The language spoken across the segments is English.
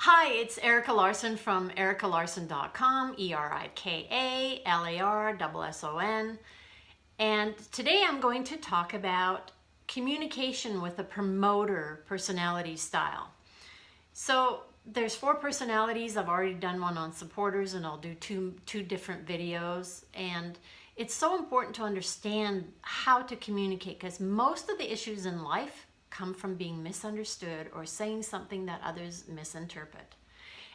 Hi, it's Erica Larson from ericalarson.com, ErikaLarson. And today I'm going to talk about communication with a promoter personality style. So there's 4 personalities. I've already done one on supporters, and I'll do two different videos. And it's so important to understand how to communicate, because most of the issues in life come from being misunderstood or saying something that others misinterpret.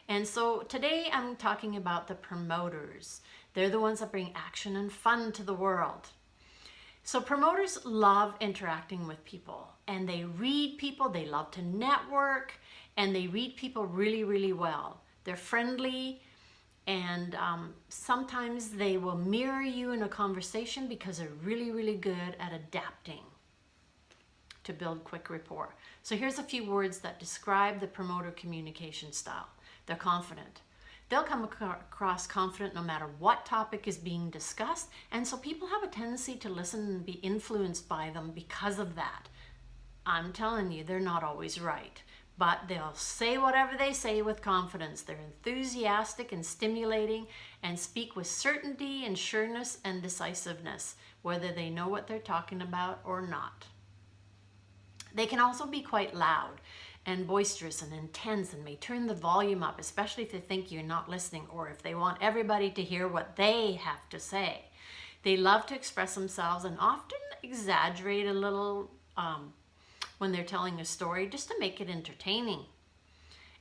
And so today I'm talking about the promoters. They're the ones that bring action and fun to the world. So promoters love interacting with people, and they read people. They love to network, and they read people really, really well. They're friendly, and sometimes they will mirror you in a conversation because they're really, really good at adapting to build quick rapport. So here's a few words that describe the promoter communication style. They're confident. They'll come across confident no matter what topic is being discussed, and so people have a tendency to listen and be influenced by them because of that. I'm telling you, they're not always right, but they'll say whatever they say with confidence. They're enthusiastic and stimulating and speak with certainty and sureness and decisiveness, whether they know what they're talking about or not. They can also be quite loud and boisterous and intense, and may turn the volume up, especially if they think you're not listening or if they want everybody to hear what they have to say. They love to express themselves and often exaggerate a little when they're telling a story, just to make it entertaining.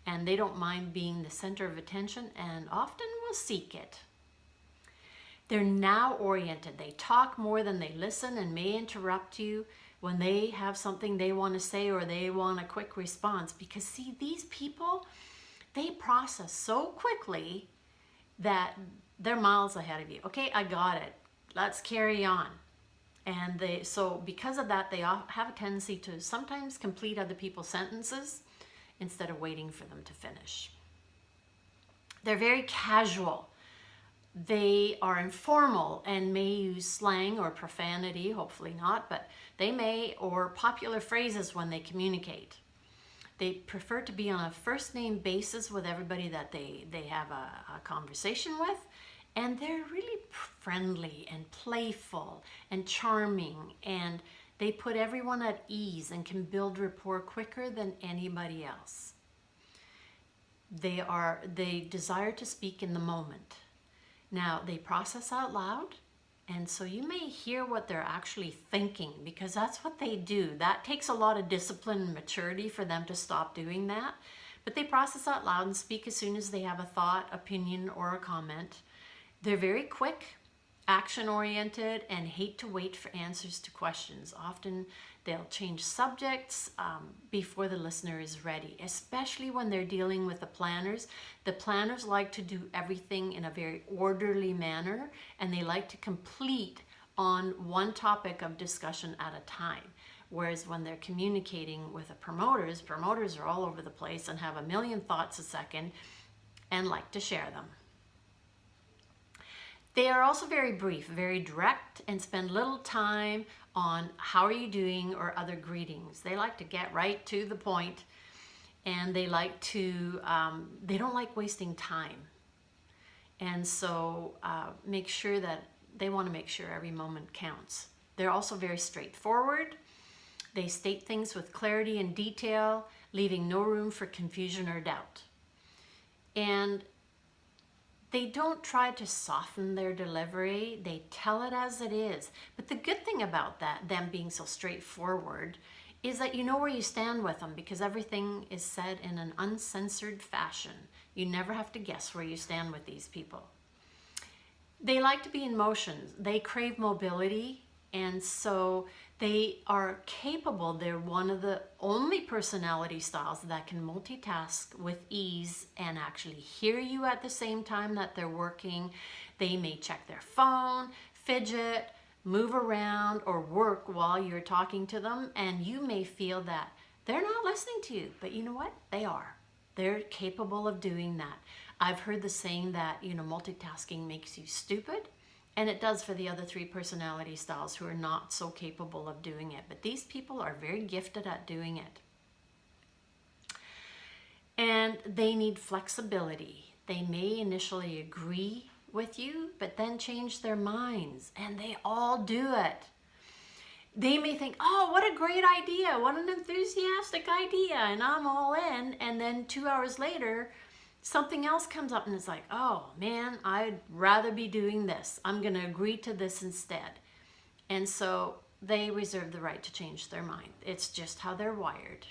And they don't mind being the center of attention, and often will seek it. They're now oriented. They talk more than they listen and may interrupt you when they have something they want to say or they want a quick response. Because see, these people, they process so quickly that they're miles ahead of you. Okay, I got it. Let's carry on. And so because of that, they have a tendency to sometimes complete other people's sentences instead of waiting for them to finish. They're very casual. They are informal and may use slang or profanity, hopefully not, but they may, or popular phrases when they communicate. They prefer to be on a first name basis with everybody that they have a conversation with, and they're really friendly and playful and charming, and they put everyone at ease and can build rapport quicker than anybody else. They desire to speak in the moment. Now, they process out loud, and so you may hear what they're actually thinking, because that's what they do. That takes a lot of discipline and maturity for them to stop doing that. But they process out loud and speak as soon as they have a thought, opinion, or a comment. They're very quick, action-oriented, and hate to wait for answers to questions. Often they'll change subjects before the listener is ready, especially when they're dealing with the planners. The planners like to do everything in a very orderly manner, and they like to complete on one topic of discussion at a time. Whereas when they're communicating with the promoters are all over the place and have a million thoughts a second and like to share them. They are also very brief, very direct, and spend little time on how are you doing or other greetings. They like to get right to the point, and they like to, they don't like wasting time. And so make sure that they want to make sure every moment counts. They're also very straightforward. They state things with clarity and detail, leaving no room for confusion or doubt. And they don't try to soften their delivery. They tell it as it is. But the good thing about that, them being so straightforward, is that you know where you stand with them, because everything is said in an uncensored fashion. You never have to guess where you stand with these people. They like to be in motion. They crave mobility, and so they are capable. They're one of the only personality styles that can multitask with ease and actually hear you at the same time that they're working. They may check their phone, fidget, move around, or work while you're talking to them, and you may feel that they're not listening to you, but you know what? They are. They're capable of doing that. I've heard the saying that, multitasking makes you stupid. And it does for the other 3 personality styles who are not so capable of doing it. But these people are very gifted at doing it. And they need flexibility. They may initially agree with you, but then change their minds, and they all do it. They may think, oh, what a great idea, what an enthusiastic idea, and I'm all in, and then 2 hours later, something else comes up and it's like, oh man, I'd rather be doing this. I'm gonna agree to this instead. And so they reserve the right to change their mind. It's just how they're wired.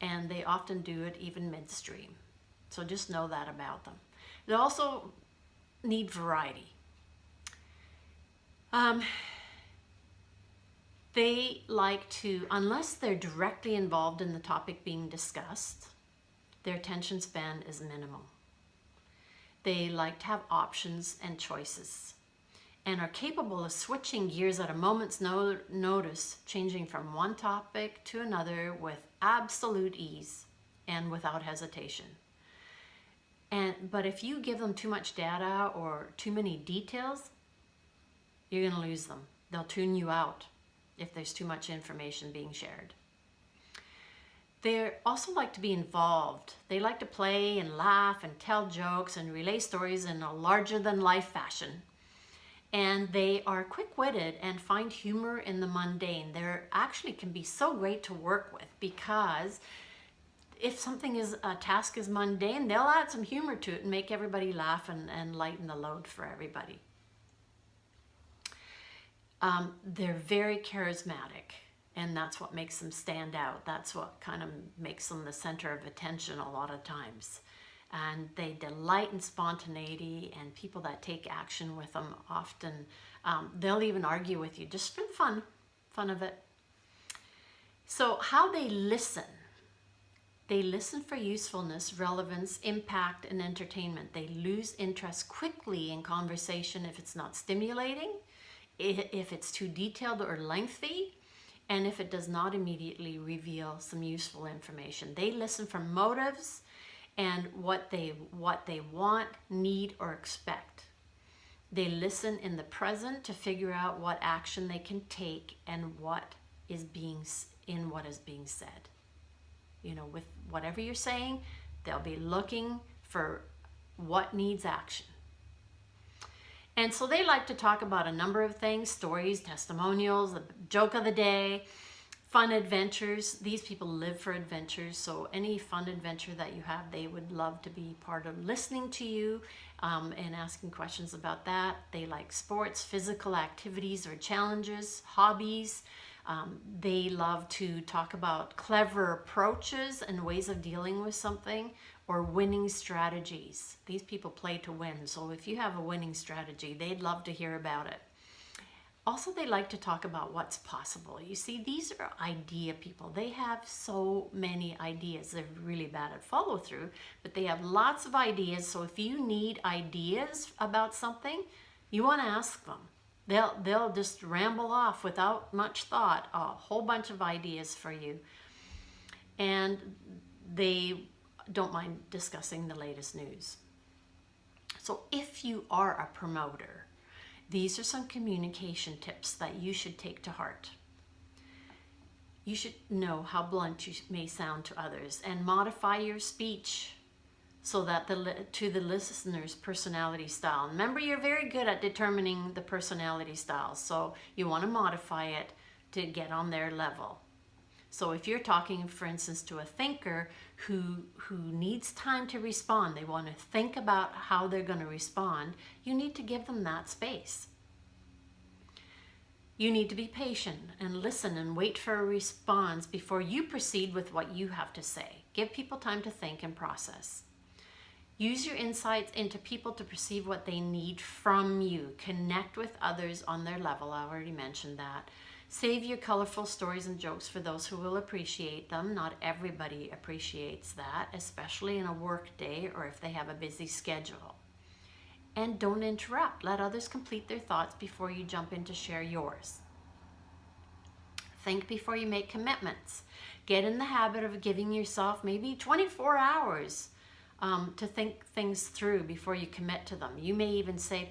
And they often do it even midstream. So just know that about them. They also need variety. They like to, unless they're directly involved in the topic being discussed, their attention span is minimal. They like to have options and choices, and are capable of switching gears at a moment's notice, changing from one topic to another with absolute ease and without hesitation. But if you give them too much data or too many details, you're going to lose them. They'll tune you out if there's too much information being shared. They also like to be involved. They like to play and laugh and tell jokes and relay stories in a larger-than-life fashion. And they are quick-witted and find humor in the mundane. They actually can be so great to work with, because if a task is mundane, they'll add some humor to it and make everybody laugh and lighten the load for everybody. They're very charismatic, and that's what makes them stand out. That's what kind of makes them the center of attention a lot of times. And they delight in spontaneity, and people that take action with them often, they'll even argue with you just for the fun of it. So how they listen. They listen for usefulness, relevance, impact, and entertainment. They lose interest quickly in conversation if it's not stimulating, if it's too detailed or lengthy, and if it does not immediately reveal some useful information. They listen for motives and what they want, need, or expect. They listen in the present to figure out what action they can take and what is being said. You know, with whatever you're saying, they'll be looking for what needs action. And so they like to talk about a number of things: stories, testimonials, the joke of the day, fun adventures. These people live for adventures, so any fun adventure that you have, they would love to be part of listening to you and asking questions about that. They like sports, physical activities or challenges, hobbies. They love to talk about clever approaches and ways of dealing with something, or winning strategies. These people play to win, so if you have a winning strategy, they'd love to hear about it. Also, they like to talk about what's possible. You see, these are idea people. They have so many ideas. They're really bad at follow through, but they have lots of ideas. So if you need ideas about something, you want to ask them. They'll just ramble off without much thought, a whole bunch of ideas for you. And they don't mind discussing the latest news. So if you are a promoter, these are some communication tips that you should take to heart. You should know how blunt you may sound to others and modify your speech so that to the listener's personality style. Remember, you're very good at determining the personality style, so you want to modify it to get on their level. So if you're talking, for instance, to a thinker who needs time to respond, they want to think about how they're going to respond, you need to give them that space. You need to be patient and listen and wait for a response before you proceed with what you have to say. Give people time to think and process. Use your insights into people to perceive what they need from you. Connect with others on their level. I already mentioned that. Save your colorful stories and jokes for those who will appreciate them. Not everybody appreciates that, especially in a work day or if they have a busy schedule. And don't interrupt. Let others complete their thoughts before you jump in to share yours. Think before you make commitments. Get in the habit of giving yourself maybe 24 hours to think things through before you commit to them. You may even say,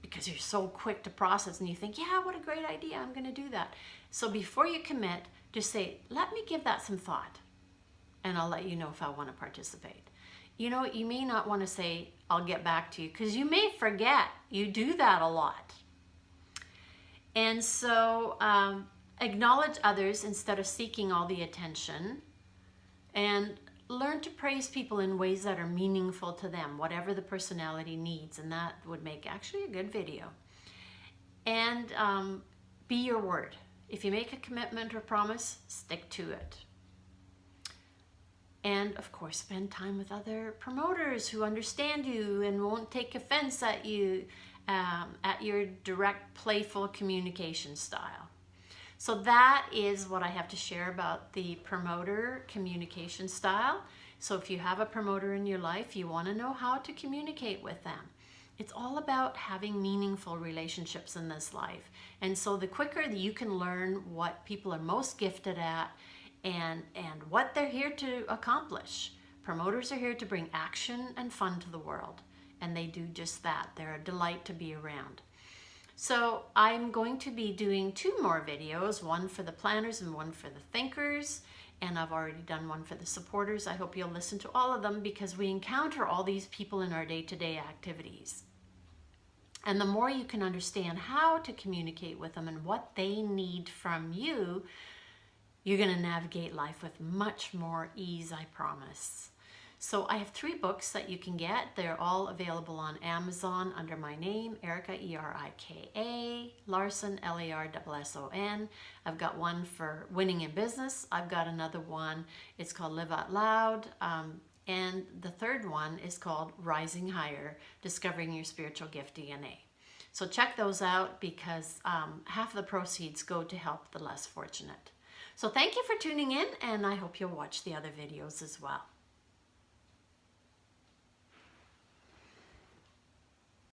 because you're so quick to process and you think, yeah, what a great idea, I'm going to do that. So before you commit, just say, let me give that some thought. and I'll let you know if I want to participate. You know, you may not want to say, I'll get back to you, because you may forget. You do that a lot. And so acknowledge others instead of seeking all the attention, and learn to praise people in ways that are meaningful to them, whatever the personality needs, and that would make actually a good video. And be your word. If you make a commitment or promise, stick to it. And of course, spend time with other promoters who understand you and won't take offense at you, at your direct, playful communication style. So that is what I have to share about the promoter communication style. So if you have a promoter in your life, you want to know how to communicate with them. It's all about having meaningful relationships in this life. And so the quicker that you can learn what people are most gifted at and what they're here to accomplish. Promoters are here to bring action and fun to the world. And they do just that. They're a delight to be around. So I'm going to be doing 2 more videos, one for the planners and one for the thinkers. And I've already done one for the supporters. I hope you'll listen to all of them, because we encounter all these people in our day-to-day activities. And the more you can understand how to communicate with them and what they need from you, you're going to navigate life with much more ease, I promise. So I have 3 books that you can get. They're all available on Amazon under my name, Erika, E-R-I-K-A, Larson, L-A-R-S-S-O-N. I've got one for winning in business. I've got another one. It's called Live Out Loud. And the third one is called Rising Higher, Discovering Your Spiritual Gift DNA. So check those out, because half of the proceeds go to help the less fortunate. So thank you for tuning in, and I hope you'll watch the other videos as well.